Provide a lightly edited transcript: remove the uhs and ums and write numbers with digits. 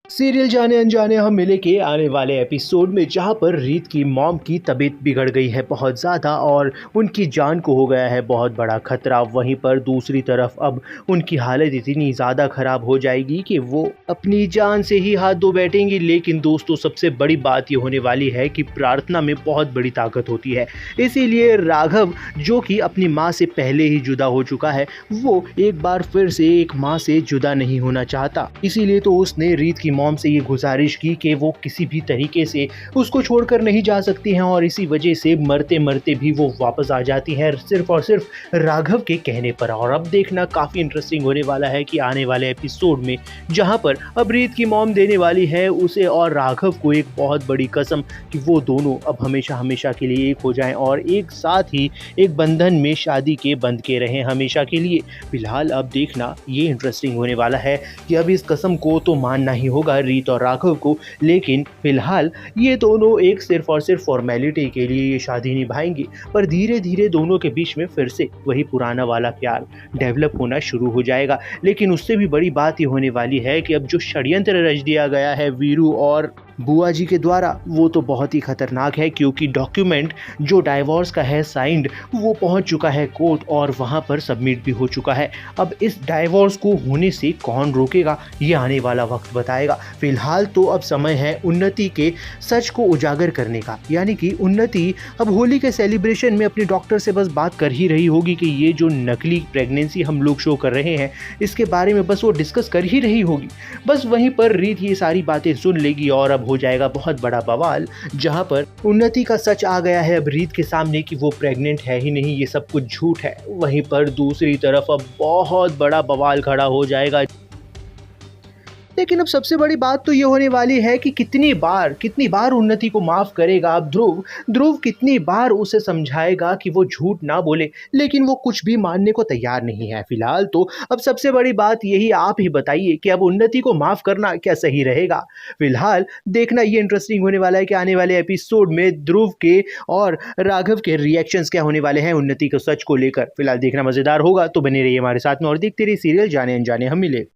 Serial जाने अनजाने हम मिले के आने वाले एपिसोड में जहां पर रीत की मॉम की तबीयत बिगड़ गई है बहुत ज़्यादा और उनकी जान को हो गया है बहुत बड़ा खतरा। वहीं पर दूसरी तरफ अब उनकी हालत इतनी ज़्यादा ख़राब हो जाएगी कि वो अपनी जान से ही हाथ धो बैठेंगी। लेकिन दोस्तों, सबसे बड़ी बात ये होने वाली है कि प्रार्थना में बहुत बड़ी ताकत होती है। इसीलिए राघव, जो कि अपनी माँ से पहले ही जुदा हो चुका है, वो एक बार फिर से एक माँ से जुदा नहीं होना चाहता। इसीलिए तो उसने रीत की मॉम से ये गुजारिश की कि वो किसी भी तरीके से उसको छोड़कर नहीं जा सकती हैं और इसी वजह से मरते मरते भी वो वापस आ जाती हैं सिर्फ और सिर्फ राघव के कहने पर। और अब देखना काफ़ी इंटरेस्टिंग होने वाला है कि आने वाले एपिसोड में जहां पर अब रीत की मॉम देने वाली है उसे और राघव को एक बहुत बड़ी कसम कि वो दोनों अब हमेशा हमेशा के लिए एक हो जाएं और एक साथ ही एक बंधन में शादी के बंध के रहें हमेशा के लिए। फिलहाल अब देखना ये इंटरेस्टिंग होने वाला है कि अब इस कसम को तो मानना ही होगा रीत और राघव को। लेकिन फिलहाल ये दोनों एक सिर्फ और सिर्फ फॉर्मेलिटी के लिए ये शादी निभाएंगे, पर धीरे धीरे दोनों के बीच में फिर से वही पुराना वाला प्यार डेवलप होना शुरू हो जाएगा। लेकिन उससे भी बड़ी बात ये होने वाली है कि अब जो षड्यंत्र रच दिया गया है वीरू और बुआ जी के द्वारा, वो तो बहुत ही खतरनाक है, क्योंकि डॉक्यूमेंट जो डाइवोर्स का है साइंड, वो पहुंच चुका है कोर्ट और वहां पर सबमिट भी हो चुका है। अब इस डाइवोर्स को होने से कौन रोकेगा, ये आने वाला वक्त बताएगा। फिलहाल तो अब समय है उन्नति के सच को उजागर करने का, यानी कि उन्नति अब होली के सेलिब्रेशन में अपने डॉक्टर से बस बात कर ही रही होगी कि ये जो नकली प्रेगनेंसी हम लोग शो कर रहे हैं इसके बारे में बस वो डिस्कस कर ही रही होगी। बस वहीं पर रीत ये सारी बातें सुन लेगी और अब हो जाएगा बहुत बड़ा बवाल, जहां पर उन्नति का सच आ गया है अब रीत के सामने कि वो प्रेग्नेंट है ही नहीं, ये सब कुछ झूठ है। वहीं पर दूसरी तरफ अब बहुत बड़ा बवाल खड़ा हो जाएगा। लेकिन अब सबसे बड़ी बात तो ये होने वाली है कि कितनी बार उन्नति को माफ करेगा अब ध्रुव कितनी बार उसे समझाएगा कि वो झूठ ना बोले, लेकिन वो कुछ भी मानने को तैयार नहीं है। फिलहाल तो अब सबसे बड़ी बात यही, आप ही बताइए कि अब उन्नति को माफ करना क्या सही रहेगा। फिलहाल देखना ये इंटरेस्टिंग होने वाला है कि आने वाले एपिसोड में ध्रुव के और राघव के रिएक्शंस क्या होने वाले हैं उन्नति के सच को लेकर। फिलहाल देखना मजेदार होगा, तो बने रहिए हमारे साथ में और देखते रहिए सीरियल जाने अनजाने हम मिले।